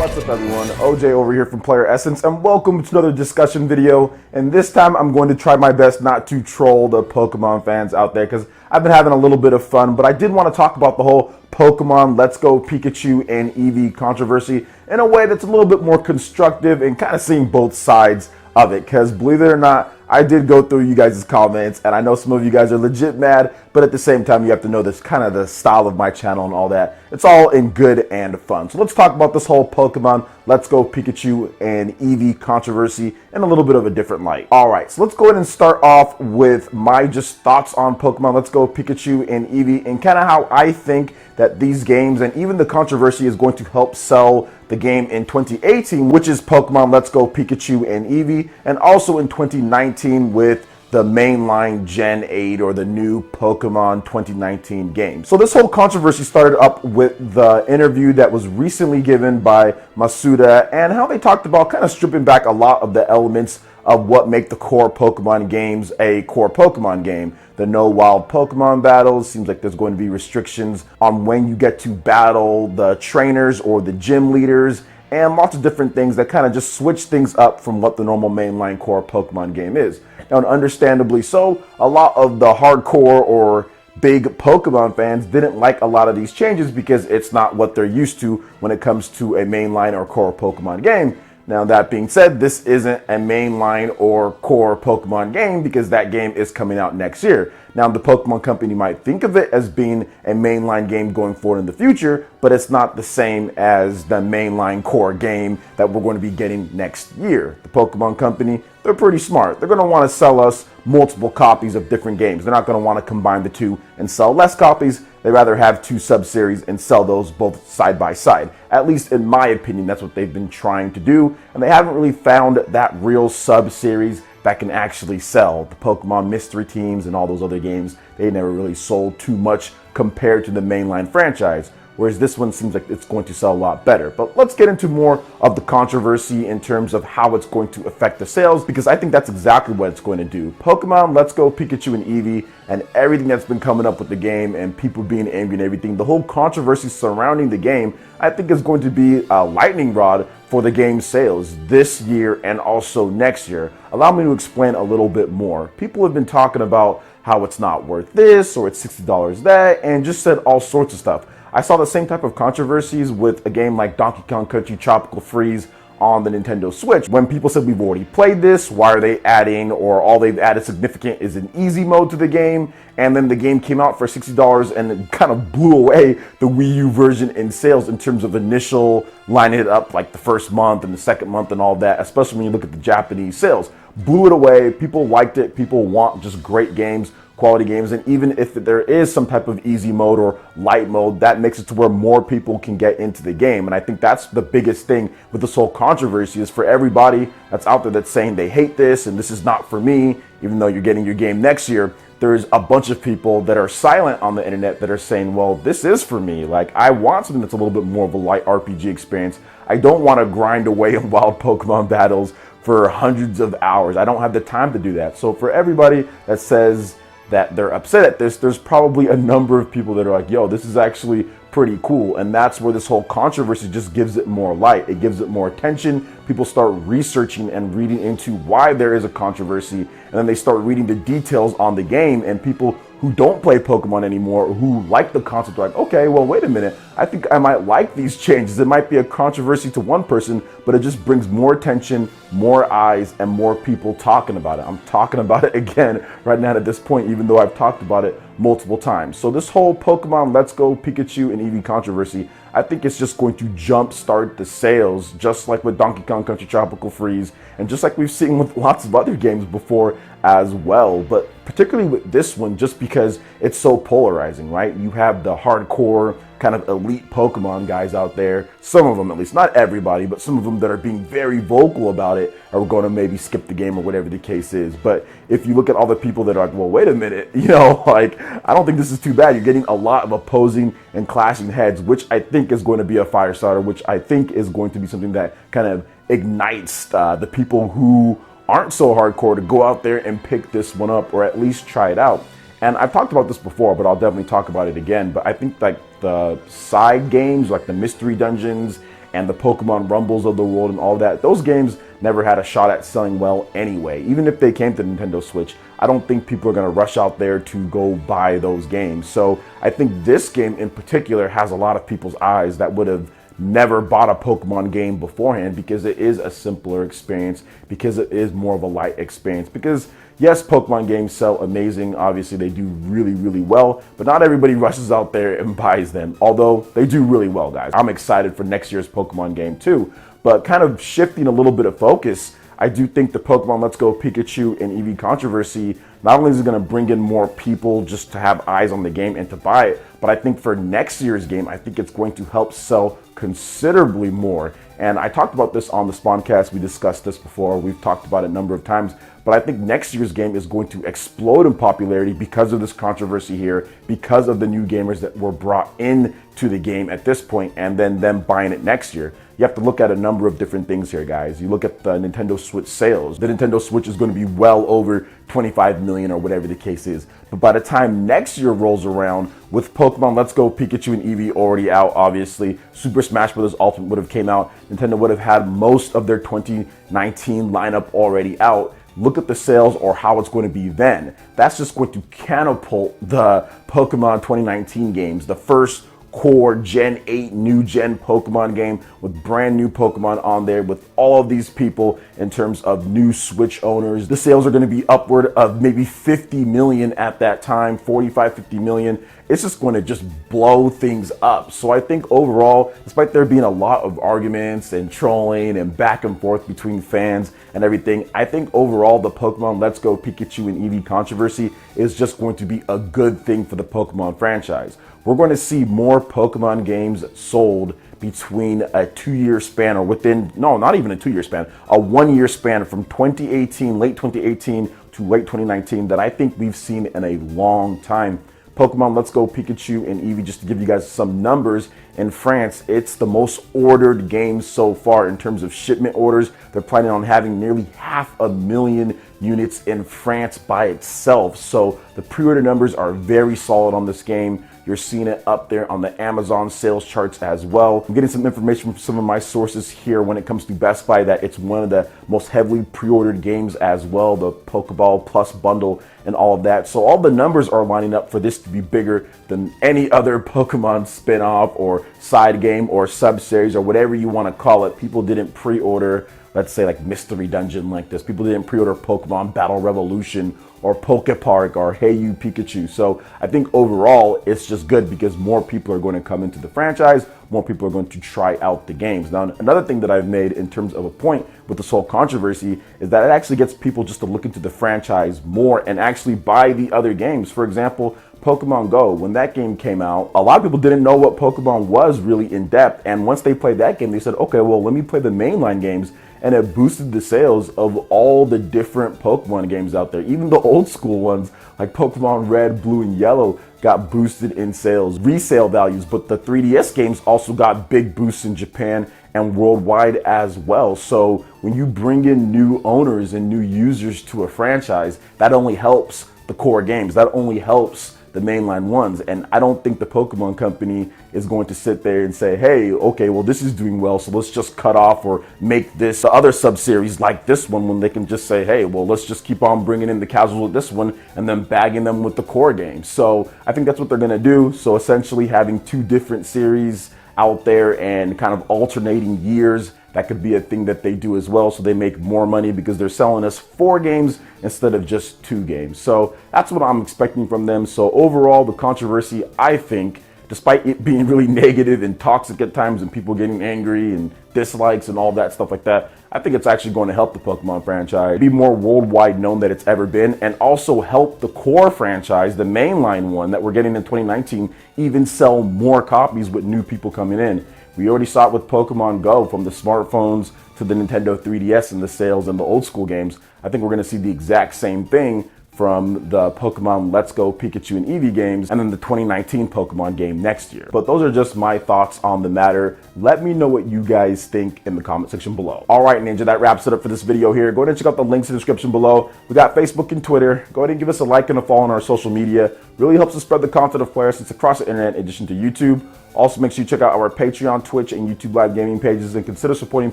What's up everyone, OJ over here from PlayerEssence, and welcome to another discussion video. And this time I'm going to try my best not to troll the Pokemon fans out there because I've been having a little bit of fun, but I did want to talk about the whole Pokemon Let's Go Pikachu and Eevee controversy in a way that's a little bit more constructive and kind of seeing both sides of it, because believe it or not, I did go through you guys' comments, and I know some of you guys are legit mad, but at the same time, you have to know this kind of the style of my channel and all that. It's all in good and fun. So let's talk about this whole Pokemon Let's Go Pikachu and Eevee controversy in a little bit of a different light. All right, so let's go ahead and start off with my just thoughts on Pokemon Let's Go Pikachu and Eevee and kind of how I think that these games and even the controversy is going to help sell the game in 2018, which is Pokemon Let's Go Pikachu and Eevee, and also in 2019 with the mainline Gen 8 or the new Pokemon 2019 game. So this whole controversy started up with the interview that was recently given by Masuda and how they talked about kind of stripping back a lot of the elements of what make the core Pokemon games a core Pokemon game. The no wild Pokemon battles, seems like there's going to be restrictions on when you get to battle the trainers or the gym leaders, and lots of different things that kind of just switch things up from what the normal mainline core Pokemon game is. Now, and understandably so, a lot of the hardcore or big Pokemon fans didn't like a lot of these changes because it's not what they're used to when it comes to a mainline or core Pokemon game. Now, that being said, this isn't a mainline or core Pokemon game because that game is coming out next year. Now, the Pokemon Company might think of it as being a mainline game going forward in the future, but it's not the same as the mainline core game that we're going to be getting next year. The Pokemon Company, they're pretty smart. They're going to want to sell us multiple copies of different games. They're not going to want to combine the two and sell less copies. They'd rather have two sub-series and sell those both side by side. At least in my opinion, that's what they've been trying to do. And they haven't really found that real sub-series that can actually sell. The Pokemon Mystery Teams and all those other games, they never really sold too much compared to the mainline franchise. Whereas this one seems like it's going to sell a lot better. But let's get into more of the controversy in terms of how it's going to affect the sales, because I think that's exactly what it's going to do. Pokemon Let's Go Pikachu and Eevee and everything that's been coming up with the game and people being angry and everything, the whole controversy surrounding the game, I think is going to be a lightning rod for the game's sales this year and also next year. Allow me to explain a little bit more. People have been talking about how it's not worth this or it's $60 that, and just said all sorts of stuff. I saw the same type of controversies with a game like Donkey Kong Country Tropical Freeze on the Nintendo Switch. When people said we've already played this, why are they adding, or all they've added significant is an easy mode to the game, and then the game came out for $60 and it kind of blew away the Wii U version in sales in terms of initial lining it up like the first month and the second month and all that, especially when you look at the Japanese sales. Blew it away, people liked it, people want just great games, quality games, and even if there is some type of easy mode or light mode, that makes it to where more people can get into the game. And I think that's the biggest thing with this whole controversy, is for everybody that's out there that's saying they hate this and this is not for me, even though you're getting your game next year, there's a bunch of people that are silent on the internet that are saying, well, this is for me. Like, I want something that's a little bit more of a light RPG experience. I don't want to grind away in wild Pokemon battles for hundreds of hours. I don't have the time to do that. So for everybody that says that they're upset at this, there's probably a number of people that are like, yo, this is actually pretty cool. And that's where this whole controversy just gives it more light. It gives it more attention. People start researching and reading into why there is a controversy, and then they start reading the details on the game, and people who don't play Pokemon anymore, or who like the concept, are like, okay, well, wait a minute, I think I might like these changes. It might be a controversy to one person, but it just brings more attention, more eyes, and more people talking about it. I'm talking about it again right now at this point, even though I've talked about it multiple times. So this whole Pokemon Let's Go Pikachu and Eevee controversy, I think it's just going to jumpstart the sales, just like with Donkey Kong Country Tropical Freeze, and just like we've seen with lots of other games before as well. But particularly with this one, just because it's so polarizing, right? You have the hardcore kind of elite Pokemon guys out there, some of them at least, not everybody, but some of them that are being very vocal about it are going to maybe skip the game or whatever the case is. But if you look at all the people that are like, well, wait a minute, you know, like, I don't think this is too bad. You're getting a lot of opposing and clashing heads, which I think is going to be a fire starter, which I think is going to be something that kind of ignites the people who aren't so hardcore to go out there and pick this one up, or at least try it out. And I've talked about this before, but I'll definitely talk about it again. But I think like the side games, like the mystery dungeons and the Pokemon Rumbles of the world and all that, those games never had a shot at selling well anyway. Even if they came to Nintendo Switch, I don't think people are going to rush out there to go buy those games. So I think this game in particular has a lot of people's eyes that would have never bought a Pokemon game beforehand, because it is a simpler experience, because it is more of a light experience. Because yes, Pokemon games sell amazing. Obviously, they do really, really well, but not everybody rushes out there and buys them, although they do really well, guys. I'm excited for next year's Pokemon game too, but kind of shifting a little bit of focus, I do think the Pokemon Let's Go Pikachu and Eevee controversy, not only is it going to bring in more people just to have eyes on the game and to buy it, but I think for next year's game, I think it's going to help sell considerably more. And I talked about this on the Spawncast. We discussed this before. We've talked about it a number of times. But I think next year's game is going to explode in popularity because of this controversy here, because of the new gamers that were brought in to the game at this point, and then them buying it next year. You have to look at a number of different things here, guys. You look at the Nintendo Switch sales. The Nintendo Switch is going to be well over 25 million or whatever the case is. But by the time next year rolls around, with Pokemon Let's Go Pikachu and Eevee already out, obviously, Super Smash Bros. Ultimate would have came out. Nintendo would have had most of their 2019 lineup already out. Look at the sales or how it's going to be then. That's just going to catapult the Pokemon 2019 games, the first core Gen 8 new gen Pokemon game with brand new Pokemon on there, with all of these people in terms of new Switch owners. The sales are going to be upward of maybe 50 million at that time, 45, 50 million. It's just going to just blow things up. So I think overall, despite there being a lot of arguments and trolling and back and forth between fans and everything, I think overall the Pokemon Let's Go Pikachu and Eevee controversy is just going to be a good thing for the Pokemon franchise. We're going to see more Pokemon games sold between a 2-year span, or within, no, not even a 2-year span, a 1-year span from 2018, late 2018 to late 2019 that I think we've seen in a long time. Pokemon Let's Go Pikachu and Eevee, just to give you guys some numbers, in France, it's the most ordered game so far in terms of shipment orders. They're planning on having nearly 500,000 units in France by itself. So the pre-order numbers are very solid on this game. You're seeing it up there on the Amazon sales charts as well. I'm getting some information from some of my sources here when it comes to Best Buy that it's one of the most heavily pre-ordered games as well, the Pokeball Plus bundle and all of that. So all the numbers are lining up for this to be bigger than any other Pokemon spin-off or side game or sub-series or whatever you want to call it. People didn't pre-order, let's say, like Mystery Dungeon like this. People didn't pre-order Pokemon Battle Revolution or Pokepark or Hey You Pikachu. So I think overall it's just good because more people are going to come into the franchise, more people are going to try out the games. Now, another thing that I've made in terms of a point with this whole controversy is that it actually gets people just to look into the franchise more and actually buy the other games. For example, Pokemon Go, when that game came out, a lot of people didn't know what Pokemon was really in depth. And once they played that game, they said, okay, well, let me play the mainline games. And it boosted the sales of all the different Pokemon games out there. Even the old school ones like Pokemon Red, Blue, and Yellow got boosted in sales, resale values. But the 3DS games also got big boosts in Japan and worldwide as well. So when you bring in new owners and new users to a franchise, that only helps the core games. That only helps the mainline ones. And I don't think the Pokemon company is going to sit there and say, hey, okay, well, this is doing well, so let's just cut off or make this other sub-series like this one, when they can just say, hey, well, let's just keep on bringing in the casuals with this one and then bagging them with the core game. So I think that's what they're going to do. So essentially having two different series out there and kind of alternating years, that could be a thing that they do as well, so they make more money because they're selling us 4 games instead of just 2 games. So that's what I'm expecting from them. So overall, the controversy, I think, despite it being really negative and toxic at times and people getting angry and dislikes and all that stuff like that, I think it's actually going to help the Pokemon franchise be more worldwide known than it's ever been, and also help the core franchise, the mainline one that we're getting in 2019, even sell more copies with new people coming in. We already saw it with Pokemon Go, from the smartphones to the Nintendo 3DS and the sales and the old school games. I think we're going to see the exact same thing from the Pokemon Let's Go Pikachu and Eevee games, and then the 2019 Pokemon game next year. But those are just my thoughts on the matter. Let me know what you guys think in the comment section below. All right, Ninja, that wraps it up for this video here. Go ahead and check out the links in the description below. We got Facebook and Twitter. Go ahead and give us a like and a follow on our social media. Really helps us spread the content of PlayerEssence across the internet, in addition to YouTube. Also, make sure you check out our Patreon, Twitch, and YouTube live gaming pages and consider supporting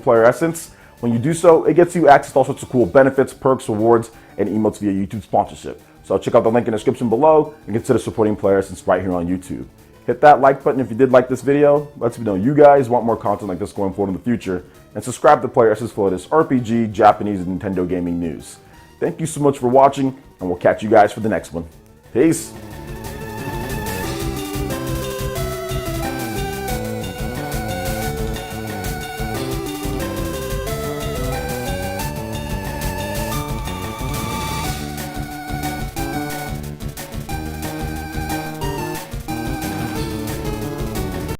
PlayerEssence. When you do so, it gets you access to all sorts of cool benefits, perks, rewards, and emotes via YouTube sponsorship. So check out the link in the description below and consider supporting PlayerEssence right here on YouTube. Hit that like button if you did like this video. Lets me know you guys want more content like this going forward in the future. And subscribe to PlayerEssence for this RPG, Japanese, and Nintendo gaming news. Thank you so much for watching, and we'll catch you guys for the next one. Peace!